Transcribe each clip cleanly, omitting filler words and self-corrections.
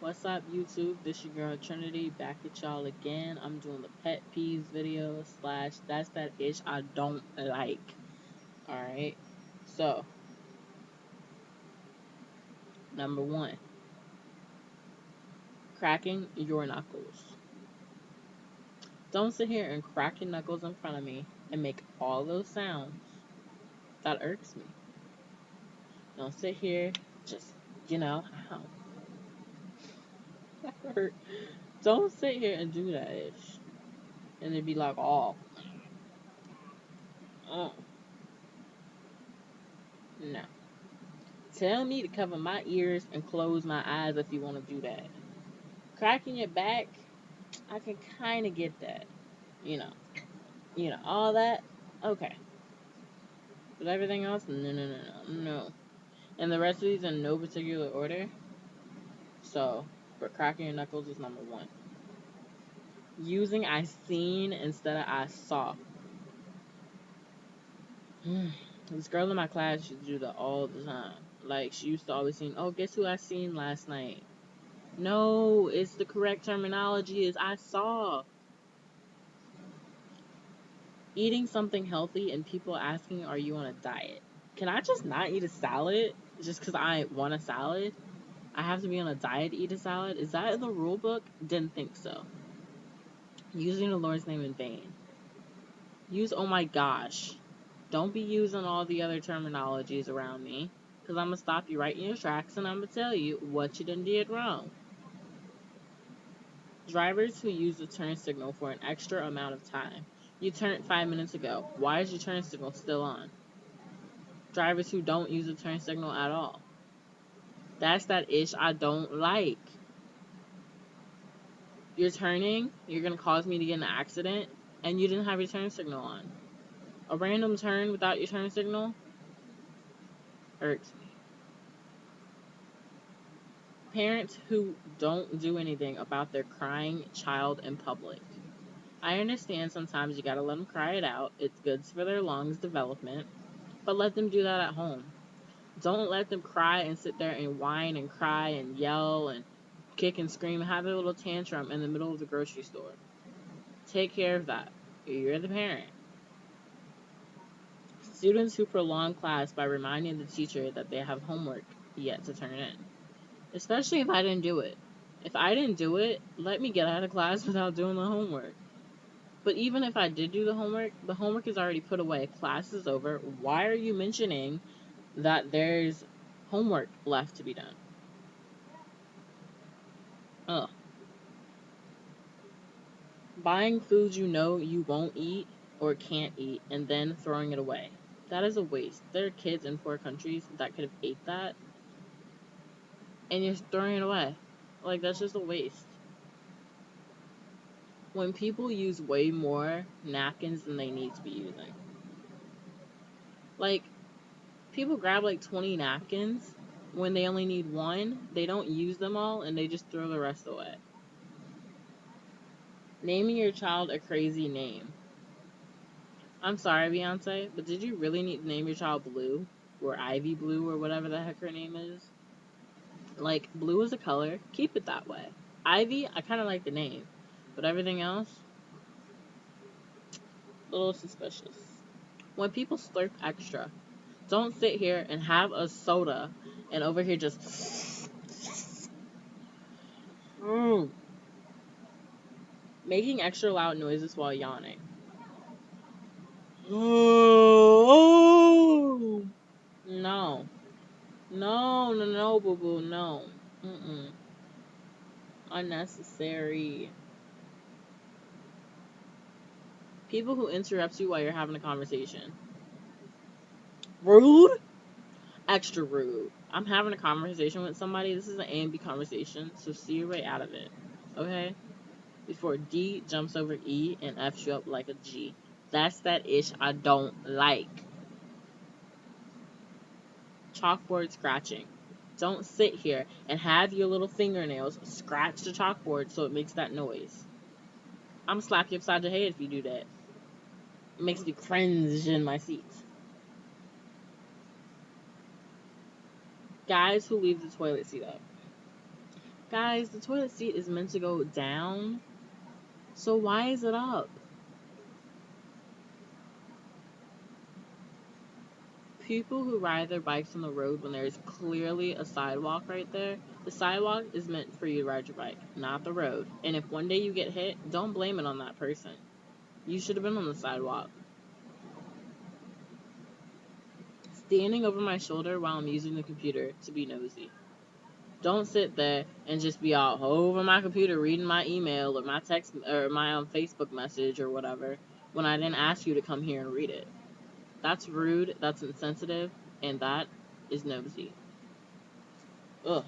What's up, YouTube? This your girl Trinity back at y'all again. I'm doing the pet peeves video slash that's that ish I don't like. Alright? So, number one, cracking your knuckles. Don't sit here and crack your knuckles in front of me and make all those sounds. That irks me. Don't sit here, just, ow. That hurt. Don't sit here and do that ish. And then be like, oh, no. Tell me to cover my ears and close my eyes if you want to do that. Cracking your back, I can kind of get that. You know, all that, okay. But everything else, no. And the rest of these in no particular order. So, but cracking your knuckles is number one. Using I seen instead of I saw. This girl in my class used to do that all the time. Like, she used to always say, oh, guess who I seen last night? No, it's the correct terminology is I saw. Eating something healthy and people asking, are you on a diet? Can I just not eat a salad just because I want a salad? I have to be on a diet to eat a salad? Is that in the rule book? Didn't think so. Using the Lord's name in vain. Use oh my gosh. Don't be using all the other terminologies around me because I'm going to stop you right in your tracks and I'm going to tell you what you done did wrong. Drivers who use the turn signal for an extra amount of time. You turned 5 minutes ago. Why is your turn signal still on? Drivers who don't use the turn signal at all. That's that ish I don't like. You're turning, you're going to cause me to get in an accident, and you didn't have your turn signal on. A random turn without your turn signal irks me. Parents who don't do anything about their crying child in public. I understand sometimes you gotta let them cry it out. It's good for their lungs development. But let them do that at home. Don't let them cry and sit there and whine and cry and yell and kick and scream and have a little tantrum in the middle of the grocery store. Take care of that. You're the parent. Students who prolong class by reminding the teacher that they have homework yet to turn in. Especially if I didn't do it. If I didn't do it, let me get out of class without doing the homework. But even if I did do the homework is already put away. Class is over. Why are you mentioning that there's homework left to be done? Ugh. Buying food you know you won't eat or can't eat and then throwing it away. That is a waste. There are kids in poor countries that could have ate that and you're throwing it away. Like, that's just a waste. When people use way more napkins than they need to be using. Like, people grab like 20 napkins when they only need one. They don't use them all and they just throw the rest away. Naming your child a crazy name. I'm sorry, Beyonce, but did you really need to name your child Blue? Or Ivy Blue or whatever the heck her name is? Like, blue is a color. Keep it that way. Ivy, I kind of like the name. But everything else, a little suspicious. When people slurp extra, don't sit here and have a soda and over here just... Making extra loud noises while yawning. No. No, boo-boo, no. Unnecessary. People who interrupt you while you're having a conversation. Rude? Extra rude. I'm having a conversation with somebody. This is an A and B conversation, so see your way out of it. Okay? Before D jumps over E and F's you up like a G. That's that ish I don't like. Chalkboard scratching. Don't sit here and have your little fingernails scratch the chalkboard so it makes that noise. I'm gonna slap you upside the head if you do that. It makes me cringe in my seat. Guys who leave the toilet seat up. Guys, the toilet seat is meant to go down, so why is it up? People who ride their bikes on the road when there's clearly a sidewalk right there, the sidewalk is meant for you to ride your bike, not the road. And if one day you get hit, don't blame it on that person. You should have been on the sidewalk. Standing over my shoulder while I'm using the computer to be nosy. Don't sit there and just be all over my computer reading my email or my text or my Facebook message or whatever when I didn't ask you to come here and read it. That's rude, that's insensitive, and that is nosy. Ugh,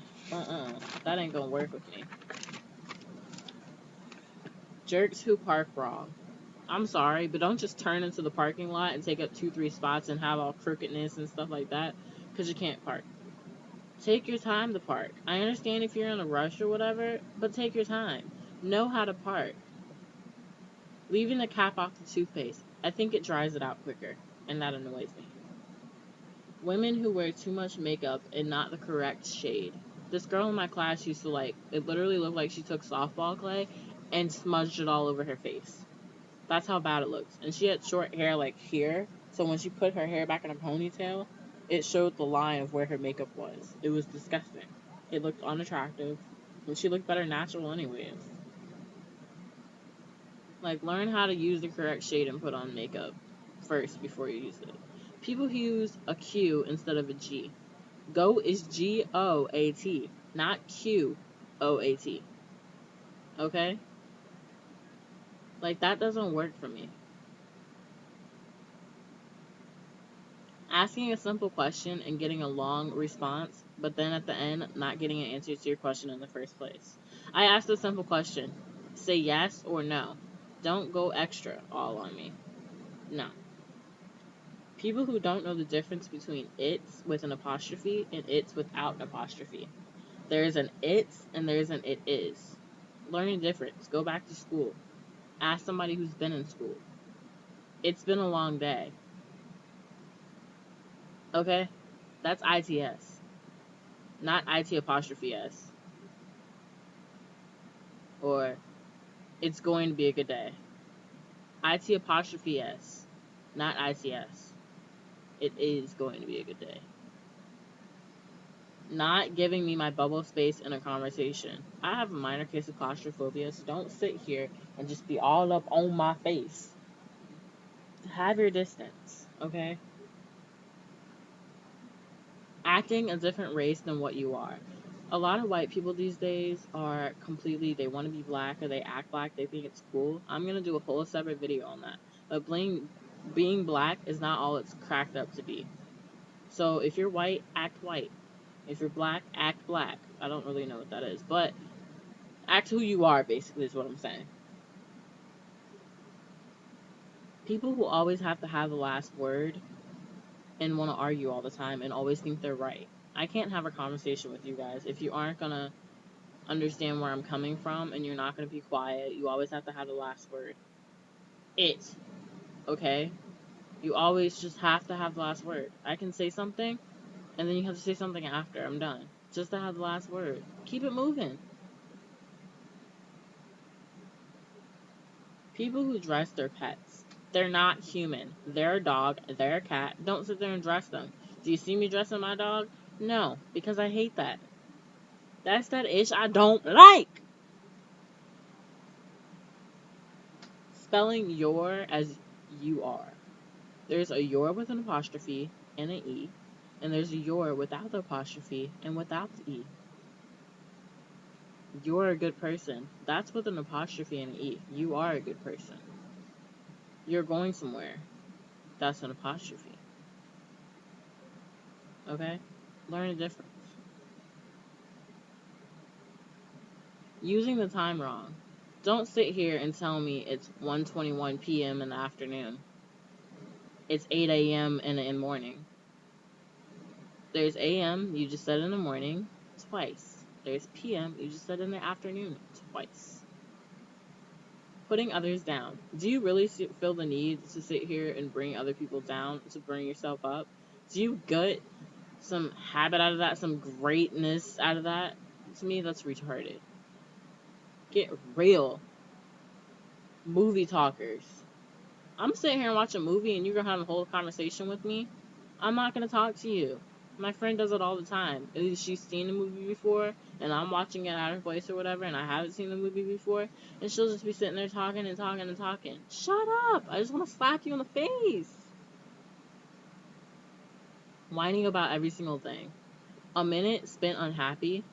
that ain't gonna work with me. Jerks who park wrong. I'm sorry, but don't just turn into the parking lot and take up 2-3 spots and have all crookedness and stuff like that, because you can't park. Take your time to park. I understand if you're in a rush or whatever, but take your time. Know how to park. Leaving the cap off the toothpaste. I think it dries it out quicker, and that annoys me. Women who wear too much makeup and not the correct shade. This girl in my class used to it literally looked like she took softball clay and smudged it all over her face. That's how bad it looks. And she had short hair here, so when she put her hair back in a ponytail, it showed the line of where her makeup was. It was disgusting. It looked unattractive, and she looked better natural anyways. Learn how to use the correct shade and put on makeup first before you use it. People who use a Q instead of a G. Go is G-O-A-T, not Q-O-A-T. Okay? That doesn't work for me. Asking a simple question and getting a long response, but then at the end, not getting an answer to your question in the first place. I asked a simple question. Say yes or no. Don't go extra all on me. No. People who don't know the difference between it's with an apostrophe and it's without an apostrophe. There's an it's and there's an it is. Learn the difference. Go back to school. Ask somebody who's been in school. It's been a long day. Okay? That's ITS. Not IT apostrophe S. Or it's going to be a good day. IT apostrophe S. Not ITS. It is going to be a good day. Not giving me my bubble space in a conversation. I have a minor case of claustrophobia, so don't sit here and just be all up on my face. Have your distance, okay? Acting a different race than what you are. A lot of white people these days are they want to be black or they act black, they think it's cool. I'm going to do a whole separate video on that. But being black is not all it's cracked up to be. So if you're white, act white. If you're black, act black. I don't really know what that is, but act who you are, basically, is what I'm saying. People who always have to have the last word and want to argue all the time and always think they're right. I can't have a conversation with you guys if you aren't going to understand where I'm coming from and you're not going to be quiet. You always have to have the last word. Okay? You always just have to have the last word. I can say something, and then you have to say something after I'm done. Just to have the last word. Keep it moving. People who dress their pets. They're not human. They're a dog. They're a cat. Don't sit there and dress them. Do you see me dressing my dog? No, because I hate that. That's that ish I don't like. Spelling your as you are. There's a your with an apostrophe and an E. And there's a your without the apostrophe and without the E. You're a good person. That's with an apostrophe and an E. You are a good person. You're going somewhere. That's an apostrophe. Okay? Learn the difference. Using the time wrong. Don't sit here and tell me it's 1:21 p.m. in the afternoon. It's 8 a.m. in the morning. There's a.m., you just said in the morning, twice. There's p.m., you just said in the afternoon, twice. Putting others down. Do you really feel the need to sit here and bring other people down to bring yourself up? Do you get some habit out of that, some greatness out of that? To me, that's retarded. Get real. Movie talkers. I'm sitting here and watch a movie and you're gonna have a whole conversation with me. I'm not gonna talk to you. My friend does it all the time. Either she's seen the movie before and I'm watching it at her place or whatever and I haven't seen the movie before, and she'll just be sitting there talking and talking and talking. Shut up! I just want to slap you in the face. Whining about every single thing. A minute spent unhappy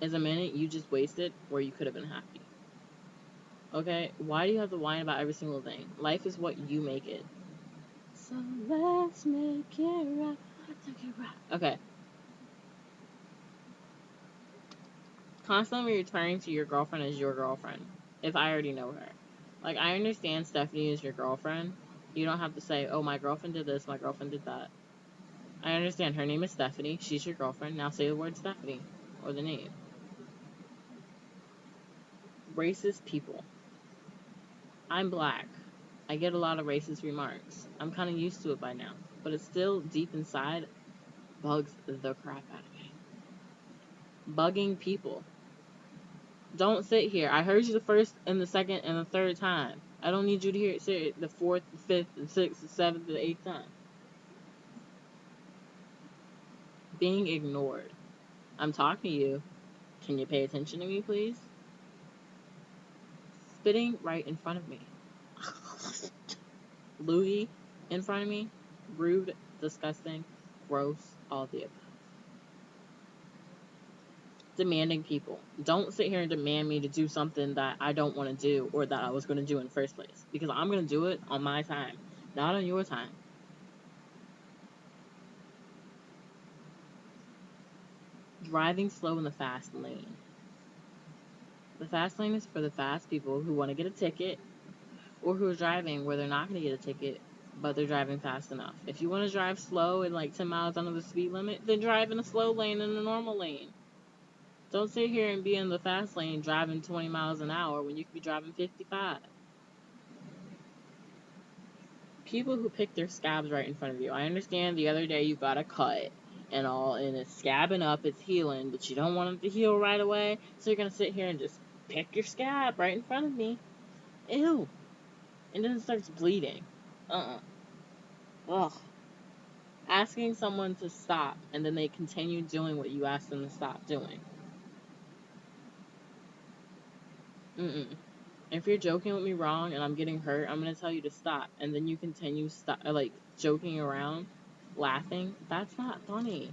is a minute you just wasted where you could have been happy. Okay? Why do you have to whine about every single thing? Life is what you make it. So let's make it right. Okay. Constantly returning to your girlfriend as your girlfriend. If I already know her. Like, I understand Stephanie is your girlfriend. You don't have to say, oh, my girlfriend did this, my girlfriend did that. I understand her name is Stephanie. She's your girlfriend. Now say the word Stephanie. Or the name. Racist people. I'm black. I get a lot of racist remarks. I'm kind of used to it by now. But it's still deep inside bugs the crap out of me. Bugging people. Don't sit here. I heard you the first and the second and the third time. I don't need you to hear it the fourth, the fifth, the sixth, the seventh, the eighth time. Being ignored. I'm talking to you. Can you pay attention to me, please? Spitting right in front of me. Loogie in front of me. Rude, disgusting, gross, all the above. Demanding people. Don't sit here and demand me to do something that I don't want to do or that I was going to do in the first place. Because I'm going to do it on my time, not on your time. Driving slow in the fast lane. The fast lane is for the fast people who want to get a ticket or who are driving where they're not going to get a ticket, but they're driving fast enough. If you want to drive slow and like 10 miles under the speed limit, then drive in a slow lane and a normal lane. Don't sit here and be in the fast lane driving 20 miles an hour when you could be driving 55. People who pick their scabs right in front of you. I understand the other day you got a cut and all, and it's scabbing up, it's healing, but you don't want it to heal right away, so you're going to sit here and just pick your scab right in front of me. Ew. And then it starts bleeding. Ugh. Asking someone to stop, and then they continue doing what you asked them to stop doing. If you're joking with me wrong and I'm getting hurt, I'm going to tell you to stop. And then you continue joking around, laughing. That's not funny.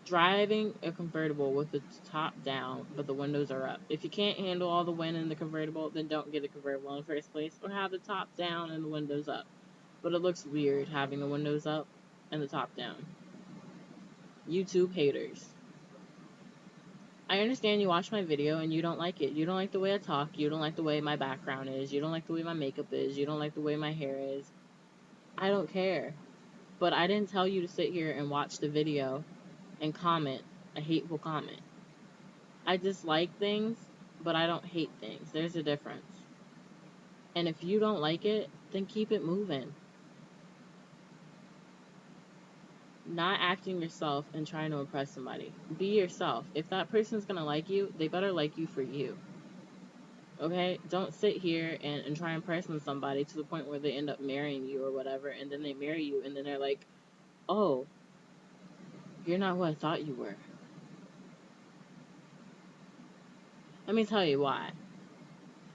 Driving a convertible with the top down, but the windows are up. If you can't handle all the wind in the convertible, then don't get a convertible in the first place. Or have the top down and the windows up. But it looks weird having the windows up and the top down. YouTube haters. I understand you watch my video and you don't like it. You don't like the way I talk. You don't like the way my background is. You don't like the way my makeup is. You don't like the way my hair is. I don't care. But I didn't tell you to sit here and watch the video and comment a hateful comment. I dislike things, but I don't hate things. There's a difference. And if you don't like it, then keep it moving. Not acting yourself and trying to impress somebody. Be yourself. If that person's gonna like you, they better like you for you. Okay? Don't sit here and try impressing somebody to the point where they end up marrying you or whatever, and then they marry you, and then they're like, oh, you're not who I thought you were. Let me tell you why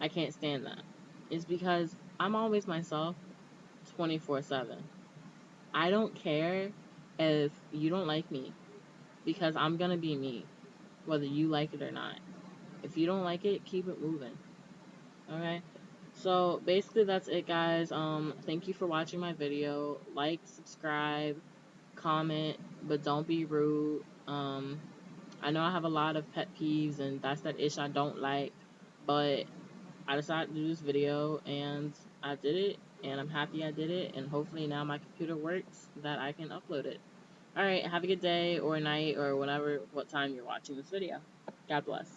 I can't stand that. It's because I'm always myself 24/7. I don't care if you don't like me, because I'm gonna be me, whether you like it or not. If you don't like it, keep it moving. Okay? So basically that's it, guys. Thank you for watching my video. Like, subscribe, comment, but don't be rude. I know I have a lot of pet peeves and that's that ish I don't like, but I decided to do this video and I did it, and I'm happy I did it, and hopefully now my computer works that I can upload it. Alright, have a good day or night or what time you're watching this video. God bless.